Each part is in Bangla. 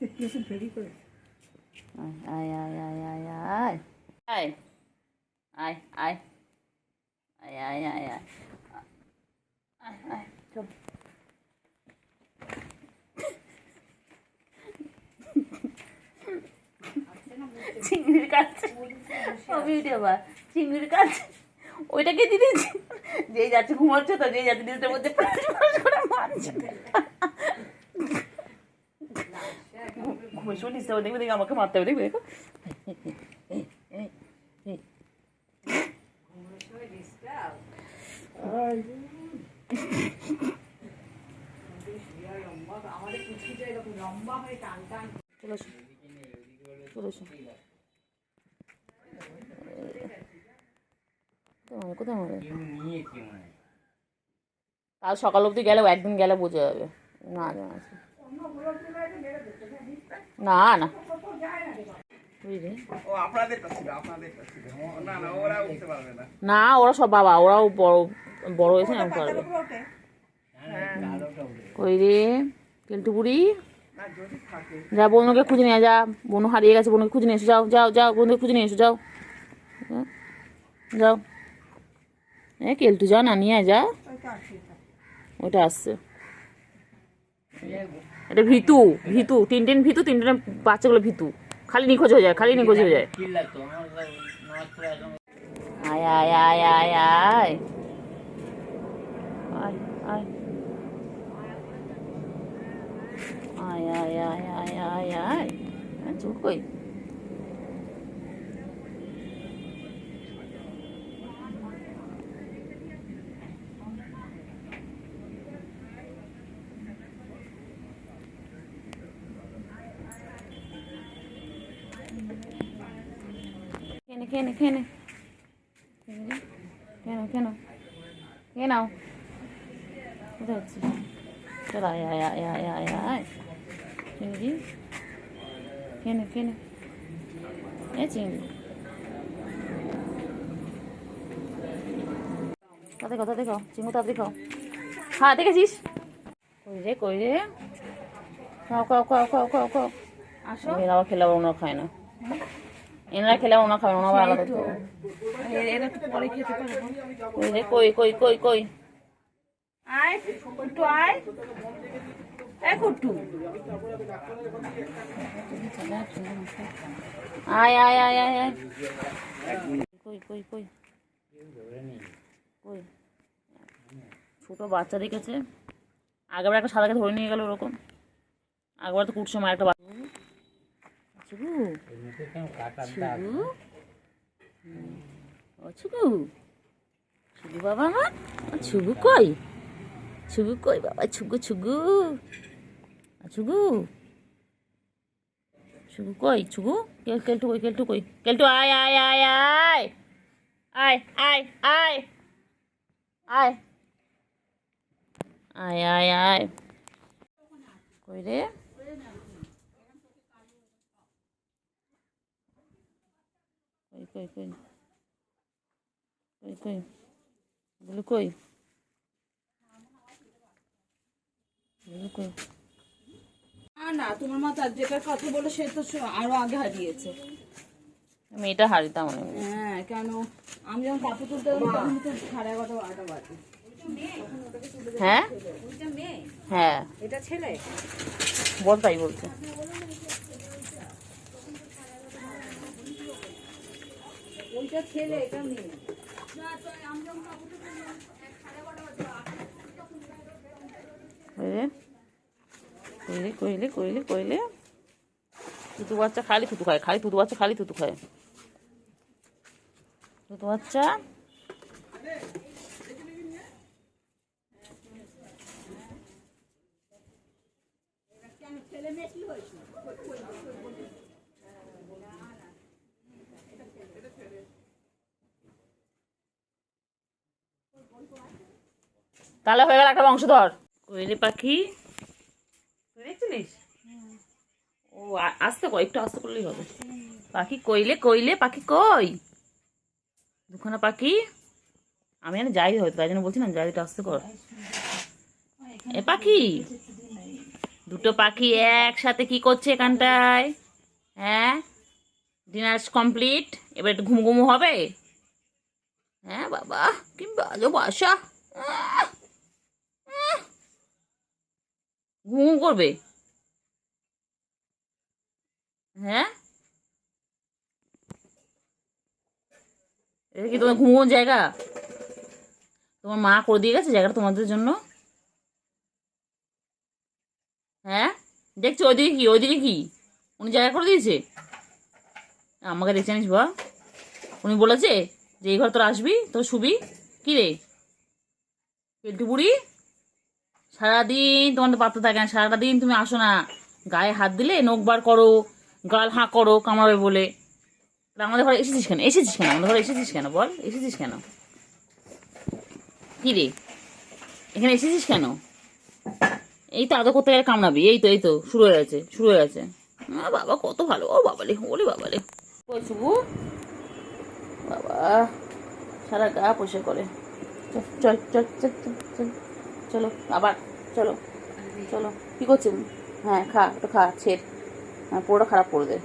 আয় আয় আয় আয় আয় আয় আয় আয় আয় আয় আয় আয় আয় আয় চল চিংড়ির কাছে চিংড়ির কাছে ওইটাকে দিয়েছি যেই যাচ্ছে ঘুমাচ্ছে তো যেই যাচ্ছে নিজের মধ্যে মারছে ঘুমের সময় ডিস্টার্ব দেখবে দেখে আমাকে মারতে হবে দেখবে দেখো কোথায় মারে কাল সকাল অবধি গেলেও একদিন গেলে বোঝা যাবে না না না না ওরা সব বাবা ওরাও বড় বড় হয়েছে না পারবে কই রে কেলটু বুড়ি যা বনুকে খুঁজে নিয়ে যা বনু হারিয়ে গেছে বনুকে খুঁজে নিয়ে এসো যাও যাও যাও বনুকে খুঁজে নিয়ে এসো যাও যাও কেলটু যাও না নিয়ে যা ওটা আসছে এটা ভিতু ভিতু তিনটেন ভিতু তিনটেন বাচ্চাগুলো ভিতু খালি নিখোঁজ হয়ে যায় খালি নিখোঁজ হয়ে যায় আয় আয় আয় আয় আয় আয় আয় আয় আয় আয় আয় আয় আয় চুপ কই খেয়ে খেয়ে কেন নাও কোথায় হচ্ছিস চল আয় আয় আয় আয় আয় আয় চিংড়ি খেয়ে এ চিংড়ি তাতে খাও চিংড়ি তাড়াতাড়ি খাও হ্যাঁ দেখেছিস কই রে খাও আসো এরা আবার খেলে ওনারা খায় না এনারা খেলে ওনা খাবে ওনা আলাদা কই আয় কুট্টু আয় এ কুট্টু আয় আয় আয় আয় আয় কই ছোট বাচ্চা দেখেছে আগেবার একটা সাদাকে ধরে নিয়ে গেল ওরকম আগেবার তো কুটছে মায়ের একটা বাচ্চা ছুগু বাবা আমার ছুগু কই বাবা ছুগু কেলটু কই কেলটু আয় আয় আয় আয় আয় আয় আয় আয় আয় আয় আয় কই রে কই না তোমার মা তার যেটার কথা বলে সে তো আরো আগে হারিয়েছে মেয়েটা হারিতাম হ্যাঁ কেন আমি যখন কাপড় তুলতে তখন তো 11:30-12টা বাজে হ্যাঁ হ্যাঁ এটা ছেলে বল তাই বলছে ওইটা ছেলে এটা মেয়ে কইলে থুতু বাচ্চা খালি থুতু খায় থুতু বাচ্চা তাহলে হয়ে গেল একটা বংশধর কোয়েলি পাখি তুই দেখছিলিস ও আসতে কয় একটু আসতে করলেই হবে পাখি কইলে পাখি কই দুখানা পাখি আমি এখানে যাই হয়তো তাই জন্য বলছি না যাই আসতে কর এ পাখি দুটো পাখি একসাথে কি করছে এখানটায়? হ্যাঁ, ডিনার কমপ্লিট, এবার একটু ঘুম ঘুমু হবে। হ্যাঁ বাবা, কি বাজে বাসা। ঘুম ঘুম করবে? হ্যাঁ, এটা কি তোমার ঘুমোর জায়গা? তোমার মা করে দিয়ে গেছে জায়গাটা তোমাদের জন্য। হ্যাঁ, দেখছো ওইদিকে কি, ওইদিকে কি উনি জায়গা করে দিয়েছে? আমাকে দেখছে জানিস বা, উনি বলেছে যে এই ঘর তোর আসবি, তোর শুবি। কি রে পেল্টু বুড়ি, সারাদিন তোমার তো পাত্তা থাকে না, সারাটা দিন তুমি আসো না, গায়ে হাত দিলে নখ বার করো, গাল হাঁ করো কামড়াবে বলে। তা আমাদের ঘরে এসেছিস কেন, এসেছিস কেন আমাদের ঘরে এসেছিস কেন বল, এসেছিস কেন? কি রে এখানে এসেছিস কেন? এই তো আদৌ করতে গেলে কামড়াবি, এই তো এই তো শুরু হয়ে গেছে, শুরু হয়ে গেছে। বাবা কত ভালো, ও বাবালে, ওরে বাবালে। কই শুভু, বাবা সারা গা পয়সা করে। চল চল চল চল চল চল, চলো আবার চলো চলো। কি করছেন? হ্যাঁ খা, একটু খা, ছেড়, হ্যাঁ পুরোটা খারাপ করে দে।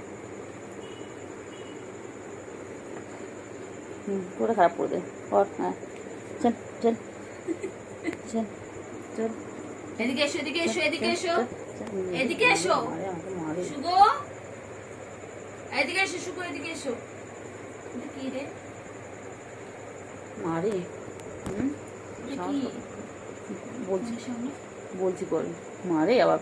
পুরোটা খারাপ করে দে, কর, হ্যাঁ চল চল চল চল। এদিকে এসো, এদিকে এসো, এদিকে এসো, এদিকে এসো শুগো, এদিকে এসো শুগো, এদিকে এসো। এটা কি রে? মারে এটা কি বলছি, সামনে? বলছি বল, মারে আবার।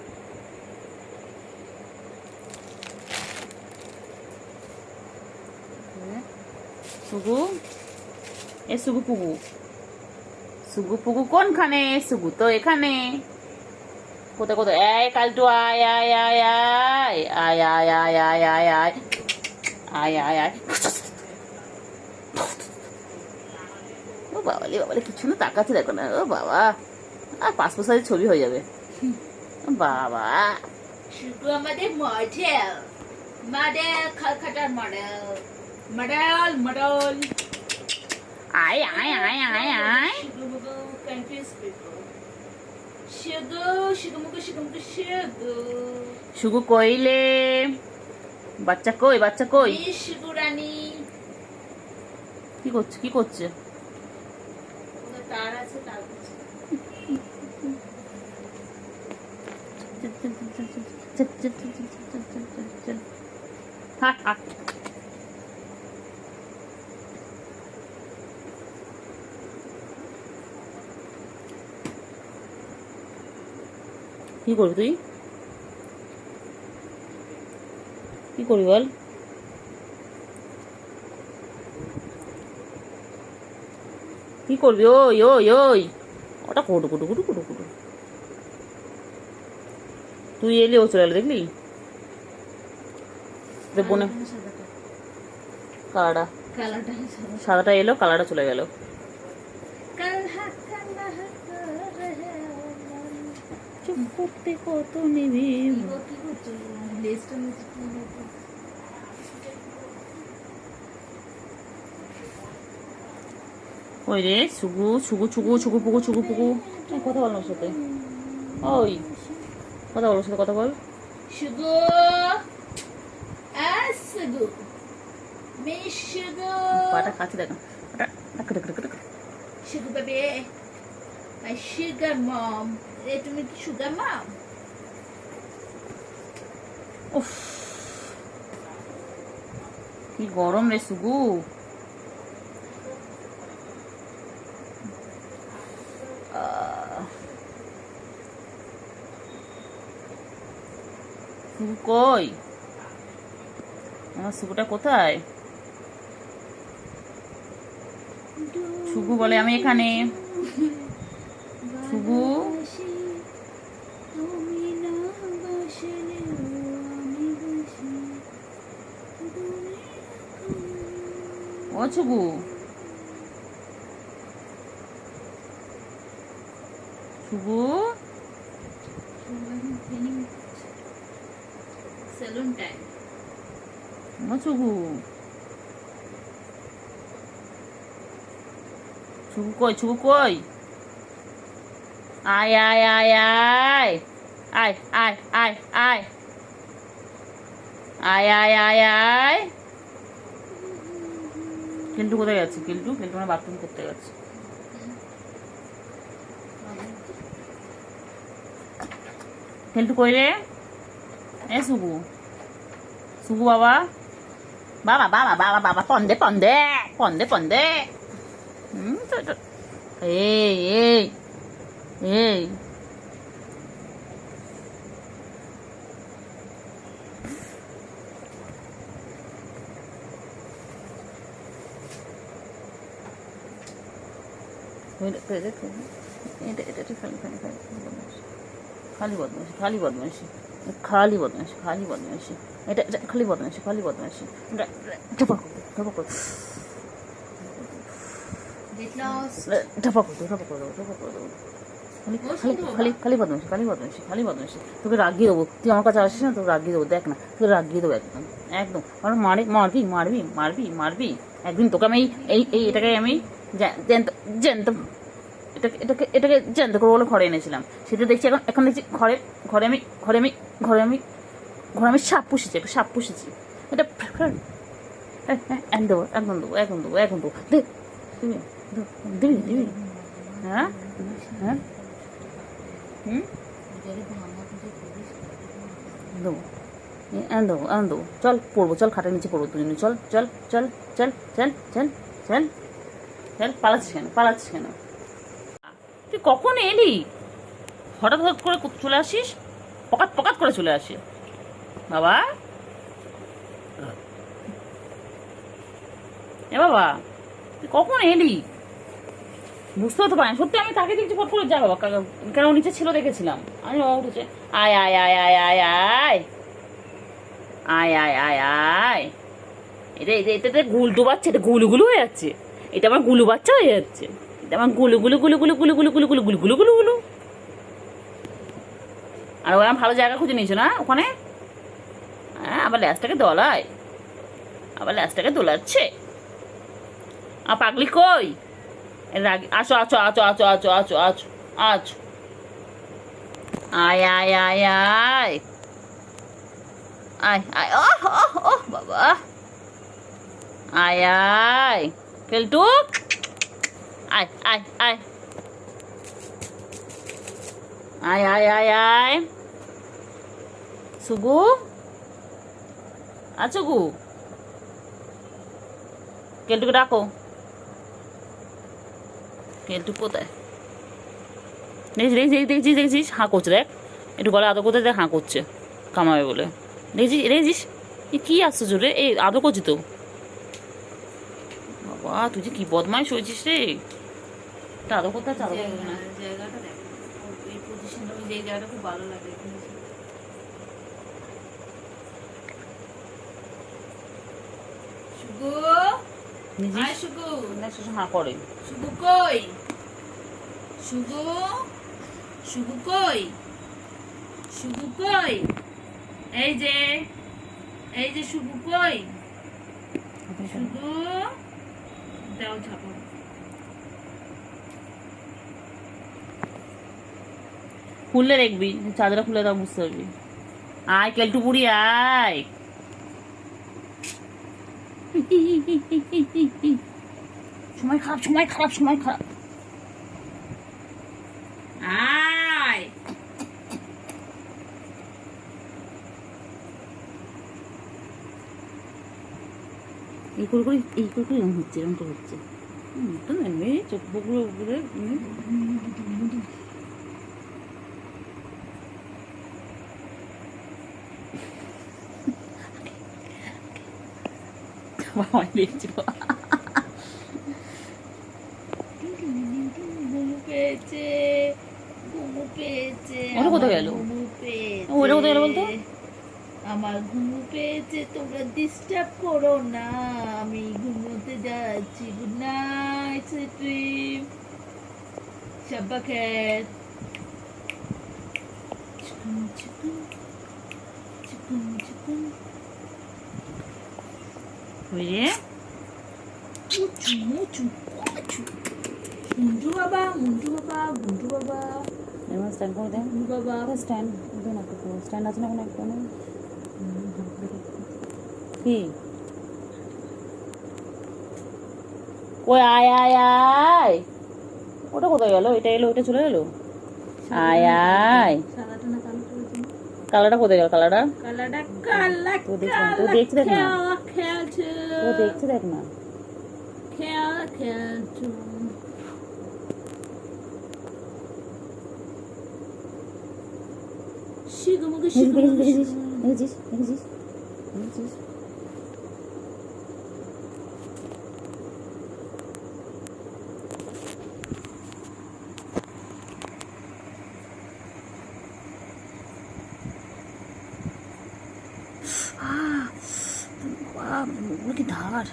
সুগু, এ সুগু পুগু, সুগু পুগু কোনখানে? সুগু তো এখানে। কোথায় কোথায়? এই কালটু আয় আয় আয় আয় আয় আয় আয় আয় আয় আয় আয় আয় আয়। ও বাবালে বাবালে, কিছু না তাকাচ্ছে দেখো না, ও বাবা, আর পাসপোর্ট সাইজের ছবি হয়ে যাবে। বাবা শুগো আমাদের মডেল, মডেল খালখাটার মডেল, মডেল মডেল। আয় আয় আয় আয় আয়। শুগো মুগো কনফিউজ পিপল। শুগো শুগো মুগো শুগো মুগো শুগো। শুগু কইলে, বাচ্চা কই, বাচ্চা কই? শুগো রানী। কি করছে, কি করছে? তার আছে, তার কাছে। হাট হাট। কি করবি তুই, কি করবি বল? কি করবি? ওই ওই ওই, ওটা কুটু কুটু কুটু কুটু কুটু। তুই এলি ও চলে এলো, দেখলি বোনে কালারটা, কালারটা সাদাটা এলো, কালারটা চলে গেল। চুপ করতে কত নেবে। কি করছো? লেজটা নিচে কি হতো? ওই রে সুগু, সুগু ছুগু ছুগু পুগু ছুগু পুগু, কথা বল ওর সাথে, ওই কথা বল ওর সাথে, কথা বল। শুগো শুগো মিস শুগো, পাটা কাছে দেখা, পাটা টাক টাক টাক টাক। শুগো বেবি, মাই সুগার মম। এ তুমি কি সুগার মম? উফ কি গরম রে সুগু। সুগু কই, আমার সুগুটা কোথায়? সুগু বলে আমি এখানে। সুগু, ও সুগু, সুগু, সেলুন টাইম। ও সুগু, সুগু কই, সুগু কই? আয় আয় আয় আয় আয় আয় আয় আয় আয় আয় আয় আয় কেলটু কোথায় গেছে? কেলটু কেলটু মানে বাথরুম করতে গেছে। কেলটু কই রে? এ সুগু, সুগু বাবা, বাবা বাবা বাবা বাবা, পন্দে পন্দে পন্দে পন্দে। এই এই এই খালি বদমাইশি, খালি বদমাইশি, খালি বদমাইশি, খালি বদমাইশি, এটা খালি বদমাইশি, খালি বদমাইশি, ঢপা করতো ঢপা করতো ঢপা করতো ঢপা করতো ঢপা করতো খালি খালি বদমাইশি, খালি বদমাইশি, খালি বদমাইশি। তোকে রাগিয়ে দেবো, তুই আমার কাছে আসিস না, তোকে রাগিয়ে দেবো, দেখ না তোকে রাগিয়ে দেবো একদম একদম। আমার মারবি মারবি মারবি মারবি একদিন তোকে আমি এই এটাকে আমি জ্যান্ত জ্যান্ত এটাকে এটাকে এটাকে জ্যান্ত করবো বলে ঘরে এনেছিলাম, সেটা দেখছি এখন এখন দেখছি ঘরে ঘরে আমি ঘরে আমি ঘরে আমি ঘরে আমি সাপ পুষেছি, একটা সাপ পুষেছি। এটা একদম দেবো একদম দেবো একদম দেবো একদম দেবো, দিবি দিবি দিবি। হ্যাঁ হ্যাঁ হুম দেবো দেবো দেবো। চল পড়বো, চল খাটের নিচে পড়বো দুজনে, চল চল চল চল চল চল চল চল। পালাচ্ছিস কেন পালাচ্ছিস কেন? তুই কখন এলি? হঠাৎ হঠাৎ করে চলে আসিস, পকাত পকাত করে চলে আসে বাবা। এ বাবা তুই কখন এলি? বুঝতে তো পারি সত্যি, আমি তাকে দেখছি ফট করে, যা বাবা কেন নিচে ছিল দেখেছিলাম আমি, ও উঠেছে। আয় আয় আয় আয় আয় আয় আয় আয় আয় আয়। এটা এটা এটা গুলটু বাচ্চা, এটা গুলু গুলু হয়ে যাচ্ছে, এটা আমার গুলু বাচ্চা হয়ে যাচ্ছে, এটা আমার গুলু গুলু গুলু গুলু গুলু গুলু গুলু গুলু গুলু গুলু গুলু গুলু। আর ওরা ভালো জায়গা খুঁজে নিয়েছো না ওখানে? হ্যাঁ আবার ল্যাসটাকে দোলায়, আবার ল্যাসটাকে দোলাচ্ছে। আর পাগলি কই? রাগি আসো আছো আছো আছো আছো আছো আছো আছো আয় আয় আয় আয় আয় আয় ওহ বাবা আয় আয় কেলটু আয় আয় আয় আয় আয় আয় আয় সুগু আছো গু, কেলটুকে ডাকো। কেলটু কোথায়? দেখছিস দেখছিস দেখছিস দেখছিস হাঁ করছে, দেখ একটু গলা আদর করতে, দেখ হাঁ করছে কামাবে বলে, দেখছিস দেখছিস? এ কী আশ্চর্য রে, এই আদর করছি তো। বাবা তুই যে কী বদমাইশ হয়েছিস রে, এটা আদর করতে চাদর করবে না। জায়গাটা দেখ, এই পজিশনটা, এই জায়গাটা খুব ভালো লাগে। শুগু আয়, শুগু হাঁ করে। শুগু কই? শুগু শুগু কই? শুগু কই? এই যে শুগু কই? শুগু দাও ঝাপা। খুললে দেখবি, চাদরটা খুলে দাও বুঝতে পারবি। আয় কেলটু বুড়ি আয়। সময় খারাপ সময় খারাপ সময় খারাপ। আয় এই করে করে এরকম হচ্ছে, এরকম করে হচ্ছে। তো নেবে চোখ বগুলো উপরে বাবা দেখছিল। ঘুমু পেয়েছে, ঘুমু পেয়েছে, ওটা কোথায় গেল? ঘুমু পেয়েছে, ওটা কোথায় গেল বলতো? আমার ঘুমু পেয়েছে, তোমরা ডিস্টার্ব করো না, আমি ঘুমোতে যাচ্ছি। গুড নাইট সুইট ড্রিম, শাব্বা খেত। চিকুন চিকুন চিকুন চিকুন বুঝে মুচু মুচু মুচু। মুন্টু বাবা, মুন্টু বাবা, গুন্টু বাবা, স্ট্যান্ড করে দেন গুন্টু বাবা, স্ট্যান্ড দে না একটু স্ট্যান্ড আছে না কোনো একটা কি কই আয় আয় আয় ওটা কোথায় গেল এটা এলো ওটা চলে গেলো আয় আয় সাদাটা না কালোটা হয়েছে কালারটা কোথায় গেল কালারটা কালারটা কালা তো দেখছি দেখ না খেলছে তো দেখছি দেখ না খেলছে শিগুমুগু শিগুমুগু দেখেছিস দেখেছিস দেখেছিস কি ধার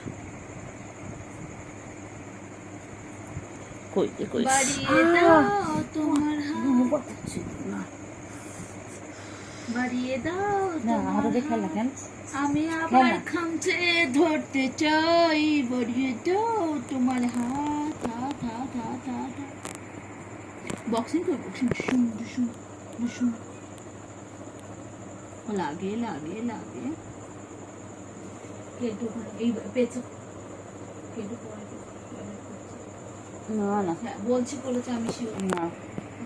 কই কই বাড়িয়ে দাও তোমার হাত বাড়িয়ে দাও না তোমার হাতে খেল না কেন আমি আবার না। খামচে ধরতে চাই বাড়িয়ে দাও তোমার হাত হাত হাত হাত হাত বক্সিং কর বক্সিং শুন শুন শুন লাগে লাগে লাগে কেটু এই পেছো কেটু পরে না না হ্যাঁ বলছি বলেছে আমি শিওর না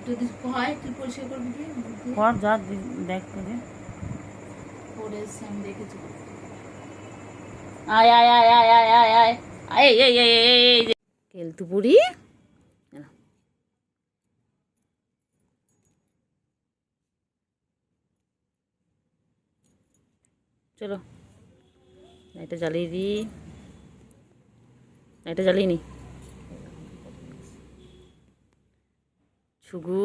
যদি হয় তুই পরিষ্কার করবি কি কর যা দেখ করে পরে এসে আমি দেখেছি আয় আয় আয় আয় আয় আয় আয় আয় এই এই এই এই কেলতু বুড়ি চলো লাইটটা জ্বালিয়ে দি লাইটটা জ্বালিয়ে নি ছুগু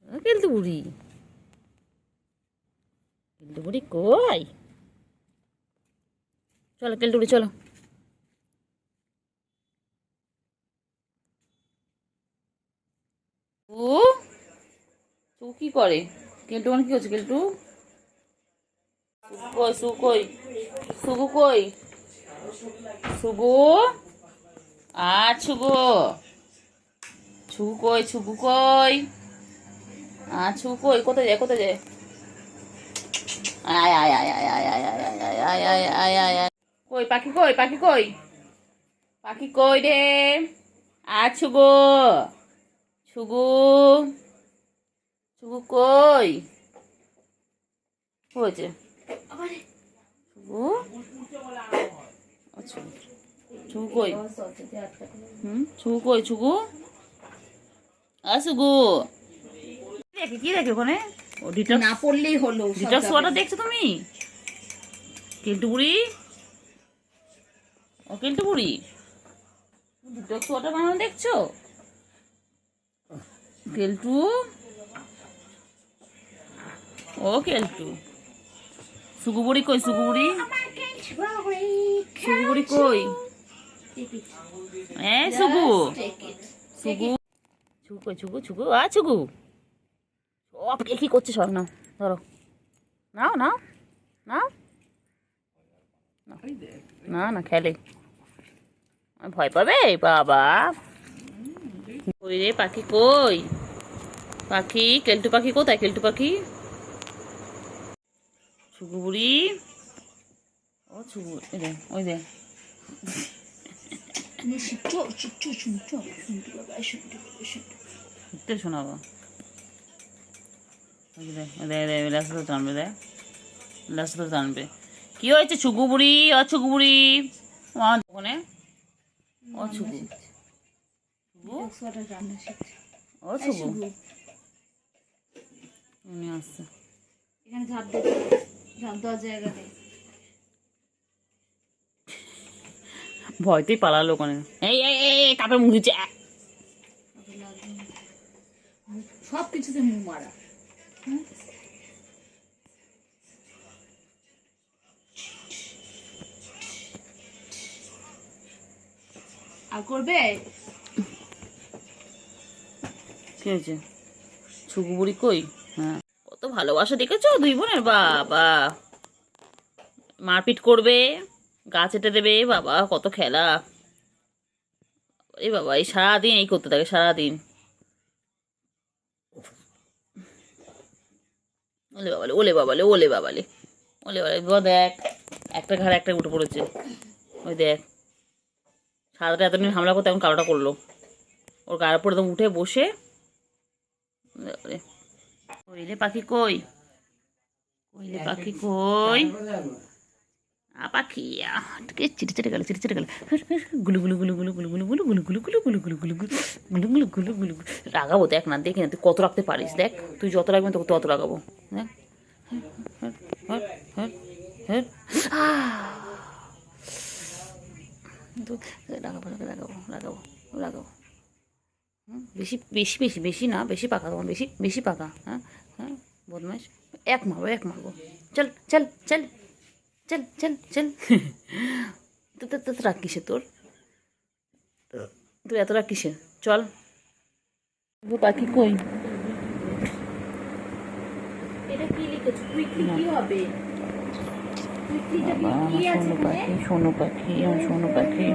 কেলতু বুড়ি কেলতু বুড়ি কই চলো কেলতু বুড়ি চলো ও তু কি করে কেলটু মানে কি হচ্ছে কেলটু কই সু কই সুগু কই সুগু আর ছুগু ছুগু কই ছুগু কই আর ছুগু কই কোথায় যায় কোথায় যায় আয় আয় আয় আয় আয় আয় আয় আয় আয় আয় আয় আয় কই পাখি কই পাখি কই পাখি কই রে আর ছুগু ছুগু ছুগু কই হয়েছে ছুগু আচ্ছা ছুগু কই ছুগু কই ছুগু ছুগু দেখে কি দেখে ওখানে ও ডিটক্স না পড়লেই হলো ডিটক্স ওয়াটার দেখছো তুমি কেলটু বুড়ি ও কেলটু বুড়ি ডিটক্স ওয়াটার বানানো দেখছো কেলটু ও কেলটু সুগুবুড়ি কই সুগুবুড়ি সুগুবুড়ি কই এ সুগু সুগু ছুগু কই ছুগু ছুগু ছুগু ও কি করছে সব নাও ধরো নাও নাও নাও না না খেলে ভয় পাবে বাবা কই রে পাখি কই পাখি কেলটু পাখি কোথায় কেলটু পাখি ছুগু বুড়ি ও ছুগু ওই দে শোনাবো লাস্ট টানবে দেখ লাস্ট টানবে কি হয়েছে ছুগু বুড়ি ও ছুগু বুড়ি ওখানে ও ছুগু ও ছুগু উনি আসছে এখানে ঝাঁপ দেওয়ার জায়গা নেই ভয়তেই পালালো ওখানে এই এই এই কাপড় মুখেছে সব কিছুতে মুখ মারা আর করবে কি হয়েছে ছুগু বুড়ি কই হ্যাঁ কত ভালোবাসা দেখেছো দুই বোনের বাবা মারপিট করবে গাছ এঁটে দেবে বাবা কত খেলা এই বাবা এই সারাদিন এই করতে থাকে সারাদিন ওলে বাবালে ওলে বাবালে ওলে বাবালে ওলে বাবালে বাবা দেখ একটা ঘাড়ে একটা উঠে পড়েছে। ওই দেখ সাদাটা এতদিন হামলা করতে এখন কালোটা করলো। ওর গায়ের উপর একদম উঠে বসে। কইলে পাখি কই, কইলে পাখি কই, পাখি চিটে চিটে গেল, চিটে চিটে গেল, গুলু গুলু গুলু গুলু গুলু গুলু গুলু গুলু গুলু গুলু গুলু গুলু গুলু গুলু গুলু গুলু গুলু গুলু। রাগাবো দেখ না, দেখি না তুই কত রাখতে পারিস, দেখ তুই যত রাখবেন তোকে তত রাগাবো। দেখ রাগাবো রাগাবো রাগাবো রাগাবো। বেশি বেশি বেশি বেশি না, বেশি পাকা তোমার, বেশি বেশি পাকা। হ্যাঁ হ্যাঁ বদমাইশ, এক মারবো এক মারবো। চল চল চল চল চল চল। তো রাগ কিসে তোর, তুই এত রাগ কিসে? চল পাখি কই। এটা কি লিখেছো? কুইকলি কি হবে? সোনু পাখি, সোনু পাখি, সোনু পাখি,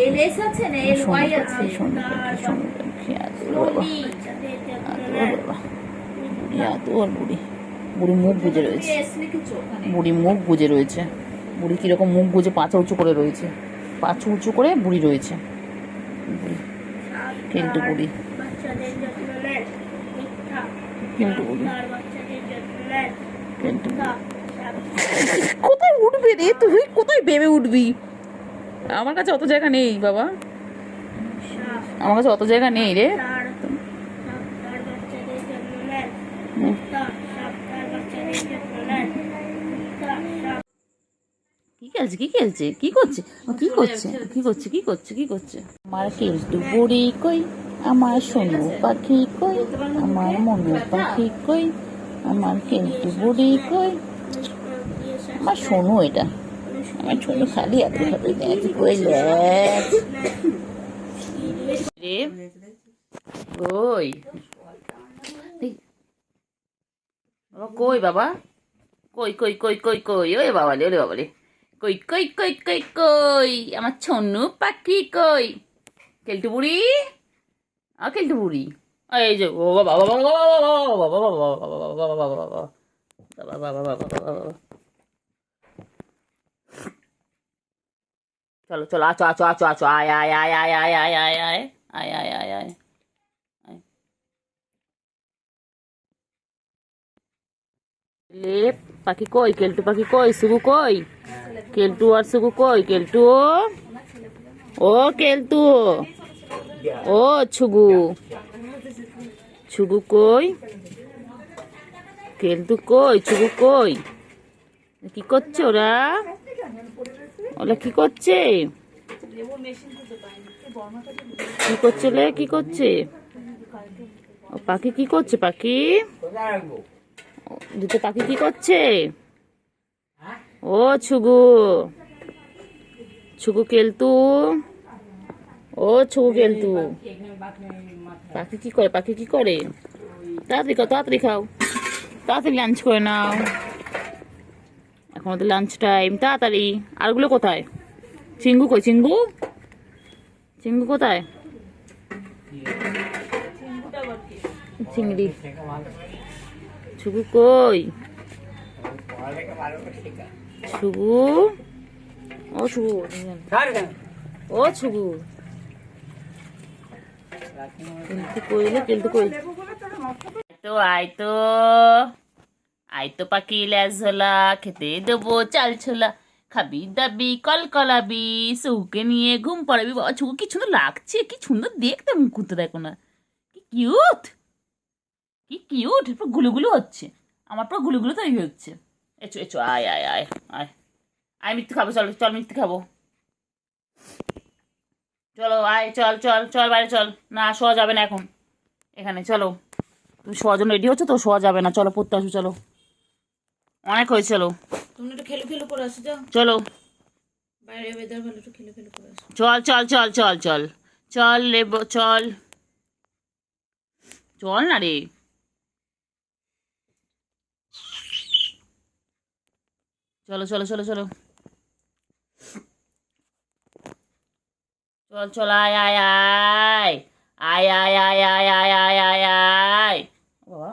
এলএস আছে না এল ওয়াই আছে? সোনু পাখি, সোনু পাখি। তোর বুড়ি, বুড়ি মুখ বুঝে রয়েছে, বুড়ি মুখ বুঝে রয়েছে। বুড়ি কিরকম মুখ বুঝে পাঁচা উঁচু করে রয়েছে, পাঁচু উঁচু করে বুড়ি রয়েছে। বুড়ি কেলটু বুড়ি, কেলটু বুড়ি, কেলটু কোথায় উঠবে রে তুই, কোথায় ভেবে উঠবি? আমার কাছে অত জায়গা নেই বাবা, আমার কাছে অত জায়গা নেই রে। কি খেলছে, কি খেলছে, কি করছে, কি করছে, কি করছে, কি করছে, কি করছে? আমার কেলটু বুড়ি কই, আমার সোনু পাখি কই, আমার মনু পাখি কই, আমার কেলটু বুড়ি কই। আমার সোনু, এটা আমার সোনু খালি এত খালি ল্যাচ কই ল্যাচ রে কই। বাবা কই, বাবা কই কই কই কই কই, ওরে বাবালে ওরে বাবালে, কই কই কই কই কই, আমার ছন্নু পাখি কই। কেলটু বুড়ি, কেলটু বুড়ি, এই যে ও বাবা বাবা বাবা বাবা বাবা বাবা বাবা বাবা বাবা বাবা বাবা। চলো চলো আচো আচো আচো আচো, আয় আয় আয় আয় আয় আয় আয় আয় আয় আয় আয় আয়। লে পাখি কই, কেলটু পাখি কই, সুগু কই, কেলটু আর সুগু কই, কেলটু ও কেলটু ও ছুগু, ছুগু কই, কেলটু কই, ছুগু কই। কি করছে ওরা, ওরা কি করছে, কি করছে লে, কি করছে? ও পাখি কি করছে, পাখি দুটো পাখি কি করছে? ও ছুগু, ছুগু কেলটু, ও ছুগু কেলটু। পাখি কি করে, পাখি কি করে? তাড়াতাড়ি খাও, তাড়াতাড়ি খাও, তাড়াতাড়ি লাঞ্চ করে নাও, এখন তো লাঞ্চ টাইম, তাড়াতাড়ি। আরগুলো কোথায়? চিঙ্গু কই, চিঙ্গু, চিঙ্গু কোথায়? চিংড়ি, ছুগু কই, ছুগু, ও ছুগু, ও ছুগু, কেলটু কইলে, কেলটু কই। তো আয় তো, আয় তো পাখি ল্যাজ ঝোলা, খেতে দেবো চাল ছোলা, খাবি দাবি কল কলাবি, সুকে নিয়ে ঘুম পড়াবি। বাবা ছুগু কি সুন্দর লাগছে, কি সুন্দর দেখতে, মুখটা দেখো না, কি কিউট, কি কিউট, পুরো গুলুগুলু হচ্ছে, আমার পুরো গুলুগুলু তৈরি হচ্ছে। এচো এচো, আয় আয় আয় আয় আয়, মিথ্যে খাবো, চল চল মিথ্যে খাবো, চলো আয়, চল চল চল বাইরে চল। না শোয়া যাবে না এখন এখানে, চলো তুমি শোয়ার জন্য রেডি হচ্ছে তো, শোয়া যাবে না, চলো পড়তে আসো, চলো অনেক হয়েছে, চলো তুমি একটু খেলে খেলে করে আসো, যাও চলো, বাইরে ওয়েদার ভালো, একটু খেলে খেলে করে আসো। চল চল চল চল চল চল লে চল, চল না রে, চলো চলো চলো চলো, চল চল, আয় আয় আয় আয় আয় আয় আয় আয় আয় আয় আয়। বাবা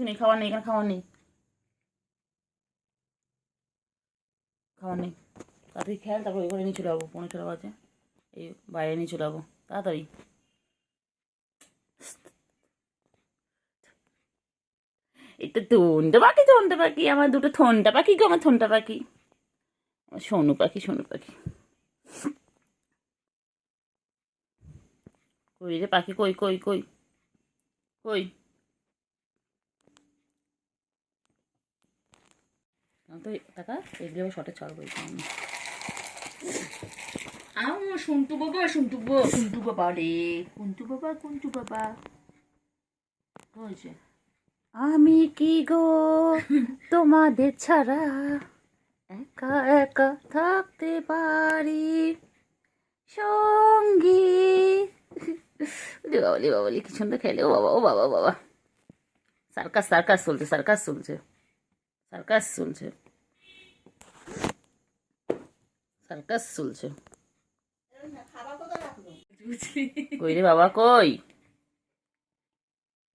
নেই, খাবার নেই, এখানে খাবার নেই, খাবার নেই। তাড়াতাড়ি খেয়াল, তারপর ওই ঘরে নিয়ে চলে যাবো, 6:45 বাজে, এই বাইরে নিয়ে চলে যাবো তাড়াতাড়ি। এটা থন্টা পাখি, থন্টা পাখি, আমার দুটো থন্টা পাখি গো, আমার থন্টা পাখি, আমার সোনু পাখি, সোনু পাখি। কই রে পাখি, কই কই কই কই? তো টাকা এগুলো শর্টে ছাড়বো আমি। আমার সন্টু বাবা, সন্টু বাবা, সন্টু বাবা রে, কুন্টু বাবা, কুন্টু বাবা হয়েছে। আমি কি গো তোমাদের ছাড়া একা একা থাকতে পারি সঙ্গী। বাবালি বাবালি কি সুন্দর খেলে, ও বাবা, ও বাবা বাবা। সার্কাস সার্কাস চলছে, সার্কাস চলছে, সার্কাস চলছে, সার্কাস চলছে। কই রে বাবা, কই?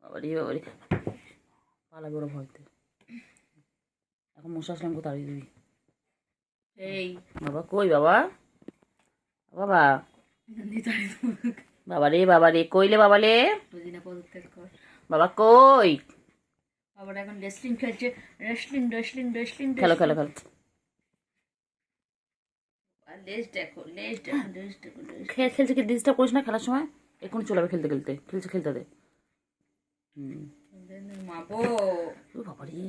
বাবারি বাবারি, পালাবে ওরা ভয়তে। এখন মশা আসলাম কোথায় তাড়িয়ে দিবি? এই বাবা কই বাবা, বাবা, বাবা রে বাবা রে, কইলে বাবা রে, পদত্যাগ কর। বাবা কই? বাবার এখন রেসলিং খেলছে, রেসলিং রেসলিং রেসলিং। খেলো খেলো খেলো, আর লেজ দেখো, লেজ দেখো, লেজ দেখো, লেজ। খেলছে কি, ডিস্টার্ব করিস না খেলার সময়, এক্ষুনি চলে যাবে খেলতে খেলতে, খেলছে খেলতে দে। মাবো ও বাবা রে,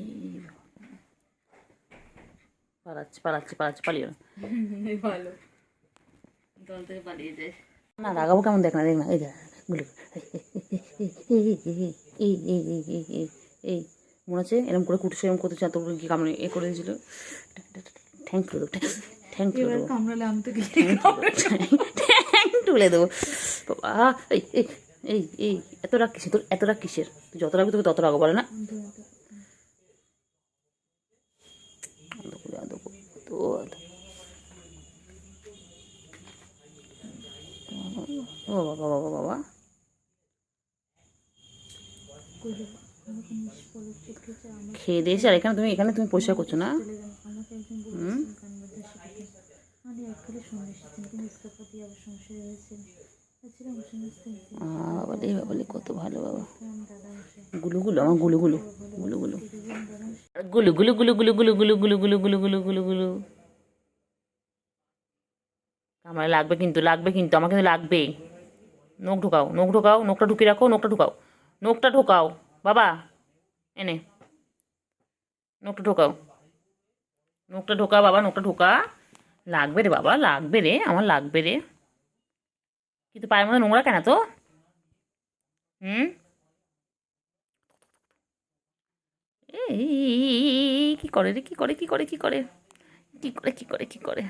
পালাচ্ছে পালাচ্ছে পালাচ্ছে, পালিও না। ভালো, দল থেকে পালিয়ে যায়। না রাগাবো কেমন, দেখ না দেখ না, এই দেখ গুলো, এই এই এই এই এই এই মনে আছে এরকম করে কুটুস এরকম করতে চান, তোর কি কামড়ে এ করে দিয়েছিল, ঠ্যাং তুলে দেবো, ঠ্যাং তুলে দেবো, কামড়ালে আমি তো ঠ্যাং তুলে দেবো বাবা। এই এই এই এই এত রাগ কিসের তোর, এত রাগ কিসের? তুই যত রাখবি তোকে তত রাগো, বলে না? ও বাবা বাবা বাবা, খেয়ে দিয়েছি। আর এখানে তুমি, এখানে তুমি পরিষ্কার করছো না? বাবালে বাবালে কত ভালো বাবা। গুলু গুলু, আমার গুলু গুলু, গুলু গুলু, গুলু গুলু গুলু গুলু গুলু গুলু গুলু গুলু গুলু গুলু গুলু গুলু। আমার লাগবে কিন্তু, লাগবে কিন্তু, আমার কিন্তু লাগবে। নখ ঢোকাও, নখ ঢোকাও, নখটা ঢুকিয়ে রাখো, নখটা ঢোকাও, নখটা ঢোকাও বাবা, এনে নখটা ঢোকাও, নখটা ঢোকা বাবা, নখটা ঢোকা। লাগবে রে বাবা, লাগবে রে, আমার লাগবে রে। কিন্তু পায়ের মধ্যে নোংরা কেন তো? এই কি করে রে, কি করে, কি করে, কি করে, কি করে, কি করে, কি করে,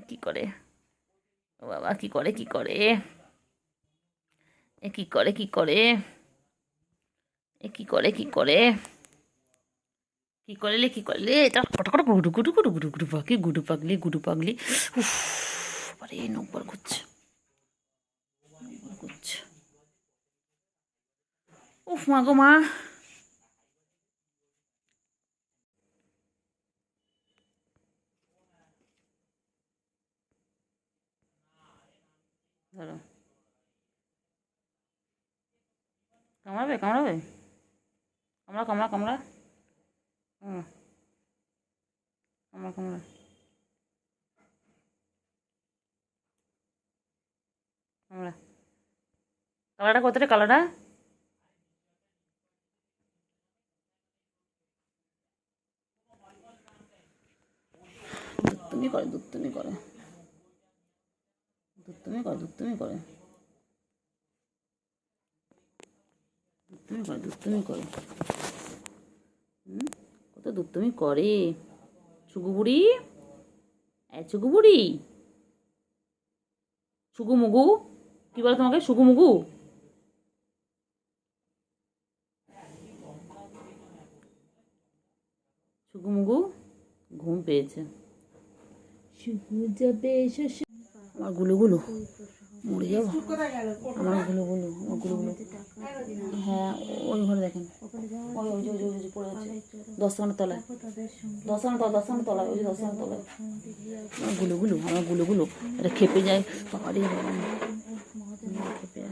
কি করে, ও বাবা কি করে, কি করে, এ কি করে, কি করে, এ কি করে, কি করে, কি করলে, কি করলে, এটা কটা গুডু গুডু গুডু গুডু গুডু পাগলি, গুডু পাগলি, গুডু পাগলি। উফ আরে নকবার করছে, করছে। উফ মা গো মা। ধরো, কামড়াবে কামড়াবে, কামড়া কামড়া কামড়া, কামড়া কামড়া। কামড়া, কালারটা কোথায়, কালারটা? দুত্তুমি করে, দুত্তুমি করে, দুত্তুমি করে, দুত্তুমি করে, দুত্তুমি করে, দুত্তুমি করে, কত দুত্তুমি করে। চুগু বুড়ি, চুগু বুড়ি, সুগু মুগু, কি বলে তোমাকে, সুগু মুগু? সুগু মুগু ঘুম পেয়েছে। শুকু যাবে আমার গুলু গুলু, মরে যাবো আমার গুলো হ্যাঁ ওই ঘরে দেখেন ওই ওই যে ওই যে ওই যে পড়ে আছে 10 খানার তলায় 10 খানার তলায় ওই যে 10 খানার তলায় আমার গুলো এটা খেপে যায় বাবা রে বাবা। খেপে যায়